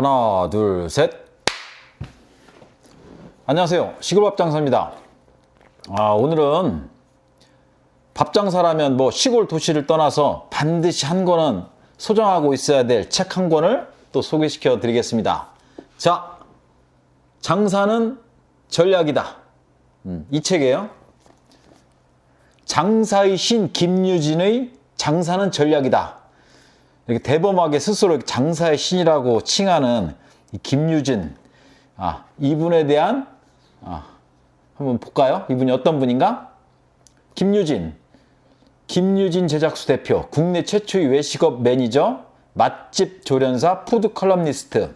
하나, 둘, 셋. 안녕하세요. 시골밥 장사입니다. 오늘은 밥 장사라면 뭐 시골 도시를 떠나서 반드시 한 권은 소장하고 있어야 될 책 한 권을 또 소개시켜 드리겠습니다. 자, 장사는 전략이다. 이 책이에요. 장사의 신 김유진의 장사는 전략이다. 이렇게 대범하게 스스로 장사의 신이라고 칭하는 이 김유진, 이분에 대한 한번 볼까요? 이분이 어떤 분인가? 김유진 제작수 대표, 국내 최초의 외식업 매니저, 맛집 조련사, 푸드 컬럼니스트.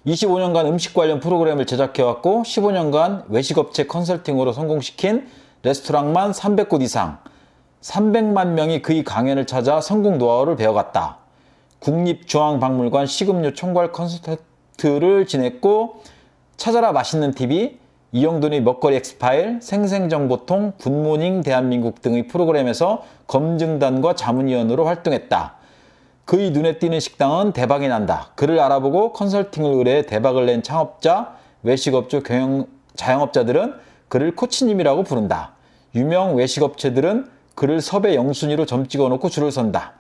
25년간 음식 관련 프로그램을 제작해왔고 15년간 외식업체 컨설팅으로 성공시킨 레스토랑만 300곳 이상, 300만 명이 그의 강연을 찾아 성공 노하우를 배워갔다. 국립중앙박물관 식음료 총괄 컨설턴트를 지냈고 찾아라 맛있는 TV, 이영돈의 먹거리 엑스파일, 생생정보통, 굿모닝 대한민국 등의 프로그램에서 검증단과 자문위원으로 활동했다. 그의 눈에 띄는 식당은 대박이 난다. 그를 알아보고 컨설팅을 의뢰해 대박을 낸 창업자, 외식업주 자영업자들은 그를 코치님이라고 부른다. 유명 외식업체들은 그를 섭외 영순위로 점 찍어놓고 줄을 선다.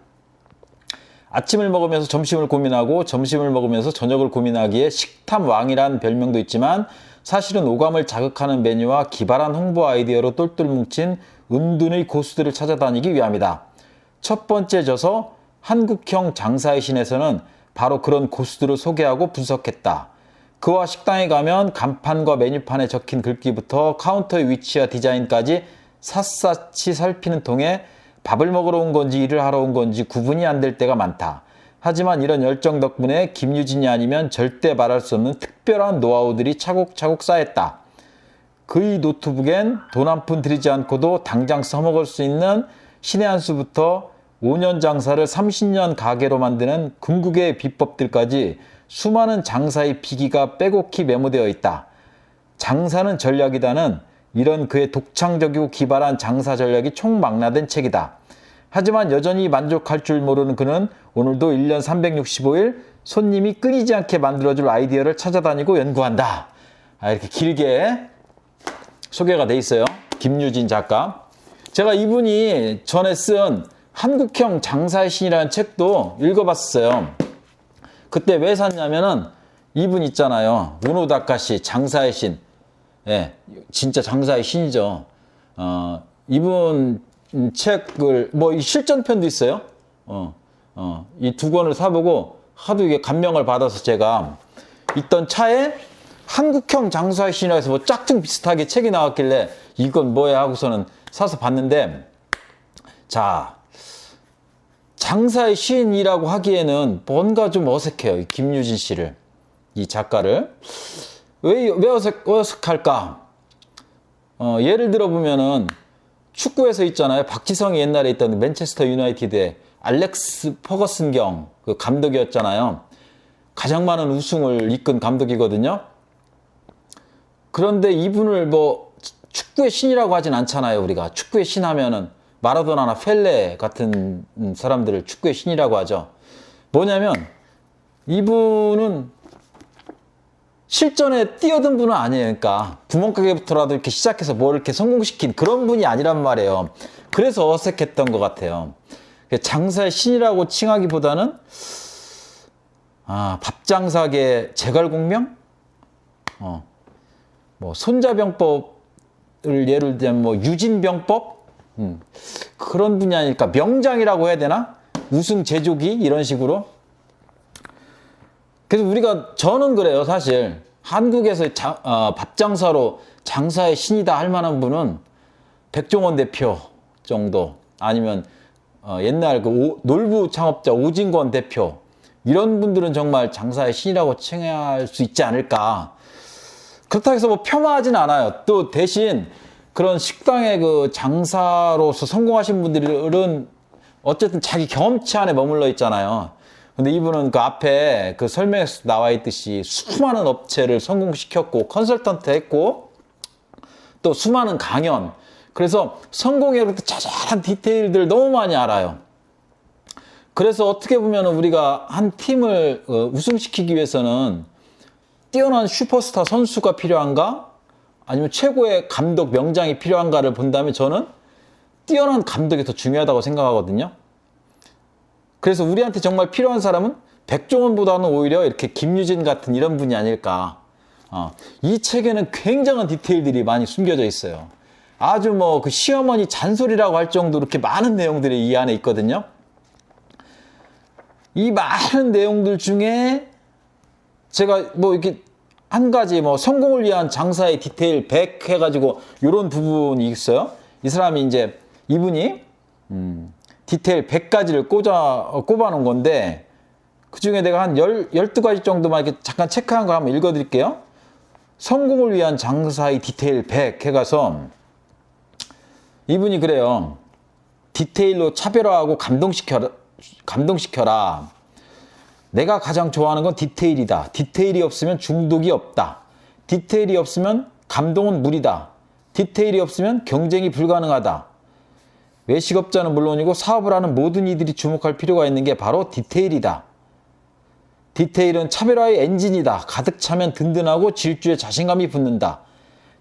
아침을 먹으면서 점심을 고민하고 점심을 먹으면서 저녁을 고민하기에 식탐 왕이란 별명도 있지만 사실은 오감을 자극하는 메뉴와 기발한 홍보 아이디어로 똘똘 뭉친 은둔의 고수들을 찾아다니기 위함이다. 첫 번째 저서 한국형 장사의 신에서는 바로 그런 고수들을 소개하고 분석했다. 그와 식당에 가면 간판과 메뉴판에 적힌 글귀부터 카운터의 위치와 디자인까지 샅샅이 살피는 통에 밥을 먹으러 온 건지 일을 하러 온 건지 구분이 안 될 때가 많다. 하지만 이런 열정 덕분에 김유진이 아니면 절대 말할 수 없는 특별한 노하우들이 차곡차곡 쌓였다. 그의 노트북엔 돈 한 푼 들이지 않고도 당장 써먹을 수 있는 신의 한 수부터 5년 장사를 30년 가게로 만드는 궁극의 비법들까지 수많은 장사의 비기가 빼곡히 메모되어 있다. 장사는 전략이다는 이런 그의 독창적이고 기발한 장사 전략이 총망라된 책이다. 하지만 여전히 만족할 줄 모르는 그는 오늘도 1년 365일 손님이 끊이지 않게 만들어줄 아이디어를 찾아다니고 연구한다. 이렇게 길게 소개가 돼 있어요. 김유진 작가. 제가 이분이 전에 쓴 한국형 장사의 신이라는 책도 읽어봤어요. 그때 왜 샀냐면은 이분 있잖아요. 우노 다카시 장사의 신. 예, 진짜 장사의 신이죠. 이분 책을 이 실전편도 있어요. 이 두 권을 사보고 하도 이게 감명을 받아서 제가 있던 차에 한국형 장사의 신이라 해서 짝퉁 비슷하게 책이 나왔길래 이건 뭐야 하고서는 사서 봤는데, 자, 장사의 신이라고 하기에는 뭔가 좀 어색해요. 이 김유진 씨를, 이 작가를. 왜 어색할까? 예를 들어보면은 축구에서 있잖아요. 박지성이 옛날에 있던 맨체스터 유나이티드의 알렉스 퍼거슨 경 그 감독이었잖아요. 가장 많은 우승을 이끈 감독이거든요. 그런데 이분을 축구의 신이라고 하진 않잖아요. 우리가 축구의 신 하면은 마라도나나 펠레 같은 사람들을 축구의 신이라고 하죠. 뭐냐면 이분은 실전에 뛰어든 분은 아니에요. 그러니까 구멍가게부터라도 이렇게 시작해서 뭘 이렇게 성공시킨 그런 분이 아니란 말이에요. 그래서 어색했던 것 같아요. 장사의 신이라고 칭하기보다는 밥장사계 제갈공명? 손자병법을 예를 들면 유진병법? 그런 분이 아닐까. 명장이라고 해야 되나? 우승 제조기? 이런 식으로. 그래서 저는 그래요. 사실 한국에서 밥장사로 장사의 신이다 할 만한 분은 백종원 대표 정도, 아니면 옛날 놀부 창업자 오진권 대표, 이런 분들은 정말 장사의 신이라고 칭할 수 있지 않을까. 그렇다고 해서 폄하하진 않아요. 또 대신 그런 식당의 장사로서 성공하신 분들은 어쨌든 자기 경험치 안에 머물러 있잖아요. 근데 이분은 그 앞에 그 설명에서 나와 있듯이 수많은 업체를 성공시켰고 컨설턴트 했고 또 수많은 강연, 그래서 성공에 자잘한 디테일들 너무 많이 알아요. 그래서 어떻게 보면 우리가 한 팀을 우승시키기 위해서는 뛰어난 슈퍼스타 선수가 필요한가? 아니면 최고의 감독 명장이 필요한가를 본다면 저는 뛰어난 감독이 더 중요하다고 생각하거든요. 그래서 우리한테 정말 필요한 사람은 백종원보다는 오히려 이렇게 김유진 같은 이런 분이 아닐까. 이 책에는 굉장한 디테일들이 많이 숨겨져 있어요. 아주 뭐 그 시어머니 잔소리라고 할 정도로 이렇게 많은 내용들이 이 안에 있거든요. 이 많은 내용들 중에 제가 뭐 이렇게 한 가지 뭐 성공을 위한 장사의 디테일 100 해가지고 이런 부분이 있어요. 이 사람이 이제 이분이 디테일 100가지를 꼽아 놓은 건데 그 중에 내가 한 12가지 정도만 이렇게 잠깐 체크한 거 한번 읽어 드릴게요. 성공을 위한 장사의 디테일 100 해가서 이분이 그래요. 디테일로 차별화하고 감동시켜라. 내가 가장 좋아하는 건 디테일이다. 디테일이 없으면 중독이 없다. 디테일이 없으면 감동은 무리다. 디테일이 없으면 경쟁이 불가능하다. 외식업자는 물론이고 사업을 하는 모든 이들이 주목할 필요가 있는 게 바로 디테일이다. 디테일은 차별화의 엔진이다. 가득 차면 든든하고 질주에 자신감이 붙는다.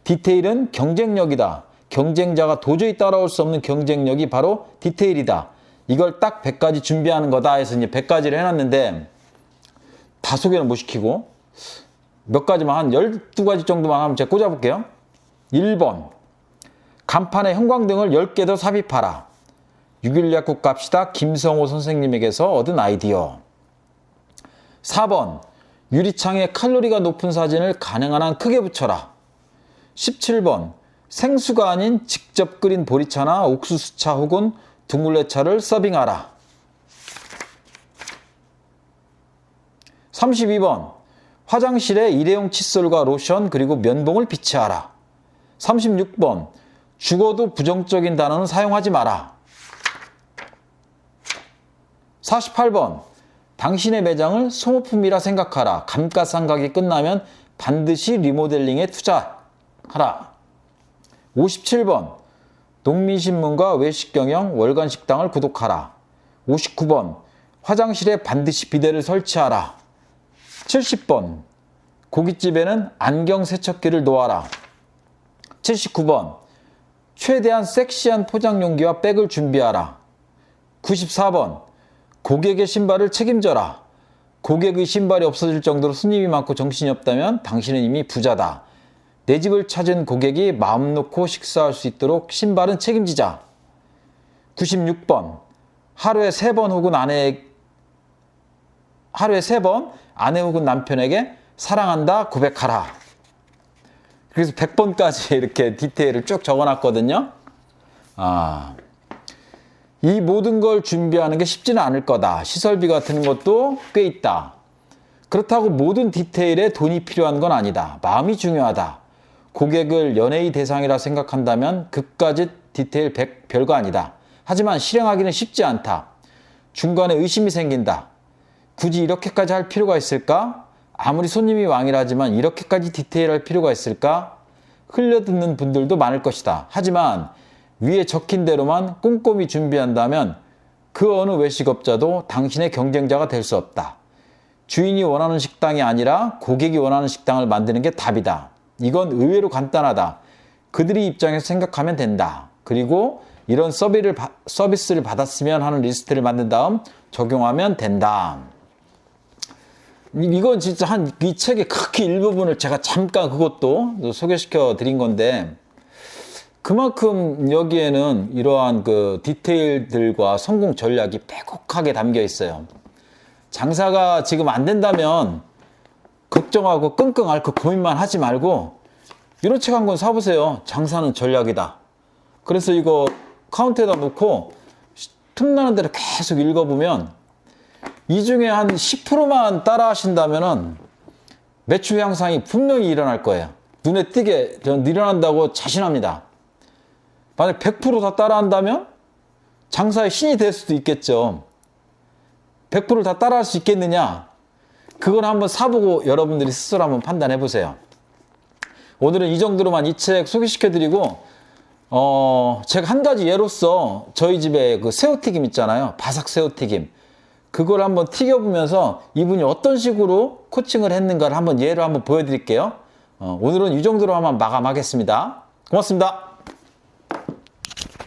디테일은 경쟁력이다. 경쟁자가 도저히 따라올 수 없는 경쟁력이 바로 디테일이다. 이걸 딱 100가지 준비하는 거다 해서 이제 100가지를 해놨는데 다 소개는 못 시키고 몇 가지만 한 12가지 정도만 한번 제가 꽂아볼게요. 1번 간판에 형광등을 10개 더 삽입하라. 6.1 약국 갑시다. 김성호 선생님에게서 얻은 아이디어. 4번 유리창에 칼로리가 높은 사진을 가능한 한 크게 붙여라. 17번 생수가 아닌 직접 끓인 보리차나 옥수수차 혹은 둥글레차를 서빙하라. 32번 화장실에 일회용 칫솔과 로션 그리고 면봉을 비치하라. 36번 죽어도 부정적인 단어는 사용하지 마라. 48번 당신의 매장을 소모품이라 생각하라. 감가상각이 끝나면 반드시 리모델링에 투자하라. 57번 농민신문과 외식경영 월간식당을 구독하라. 59번 화장실에 반드시 비데를 설치하라. 70번 고깃집에는 안경 세척기를 놓아라. 79번 최대한 섹시한 포장용기와 백을 준비하라. 94번 고객의 신발을 책임져라. 고객의 신발이 없어질 정도로 손님이 많고 정신이 없다면 당신은 이미 부자다. 내 집을 찾은 고객이 마음 놓고 식사할 수 있도록 신발은 책임지자. 96번 하루에 3번 혹은 아내 혹은 남편에게 사랑한다 고백하라. 그래서 100번까지 이렇게 디테일을 쭉 적어놨거든요. 이 모든 걸 준비하는 게 쉽지는 않을 거다. 시설비가 드는 것도 꽤 있다. 그렇다고 모든 디테일에 돈이 필요한 건 아니다. 마음이 중요하다. 고객을 연애의 대상이라 생각한다면 그까짓 디테일 100 별거 아니다. 하지만 실행하기는 쉽지 않다. 중간에 의심이 생긴다. 굳이 이렇게까지 할 필요가 있을까? 아무리 손님이 왕이라지만 이렇게까지 디테일할 필요가 있을까? 흘려듣는 분들도 많을 것이다. 하지만 위에 적힌 대로만 꼼꼼히 준비한다면 그 어느 외식업자도 당신의 경쟁자가 될 수 없다. 주인이 원하는 식당이 아니라 고객이 원하는 식당을 만드는 게 답이다. 이건 의외로 간단하다. 그들이 입장에서 생각하면 된다. 그리고 이런 서비스를 받았으면 하는 리스트를 만든 다음 적용하면 된다. 이건 진짜 이 책의 크게 일부분을 제가 잠깐 그것도 소개시켜 드린 건데 그만큼 여기에는 이러한 그 디테일들과 성공 전략이 빼곡하게 담겨 있어요. 장사가 지금 안 된다면 걱정하고 끙끙 앓고 고민만 하지 말고 이런 책 한 권 사보세요. 장사는 전략이다. 그래서 이거 카운터에다 놓고 틈나는 대로 계속 읽어보면 이 중에 한 10%만 따라 하신다면은 매출 향상이 분명히 일어날 거예요. 눈에 띄게 전 일어난다고 자신합니다. 만약 100%다 따라 한다면 장사의 신이 될 수도 있겠죠. 100%다 따라 할 수 있겠느냐? 그걸 한번 사보고 여러분들이 스스로 한번 판단해 보세요. 오늘은 이 정도로만 이 책 소개시켜 드리고 제가 한 가지 예로서 저희 집에 그 새우튀김 있잖아요. 바삭 새우튀김. 그걸 한번 튀겨보면서 이분이 어떤 식으로 코칭을 했는가를 한번 예로 한번 보여드릴게요. 오늘은 이 정도로 한번 마감하겠습니다. 고맙습니다.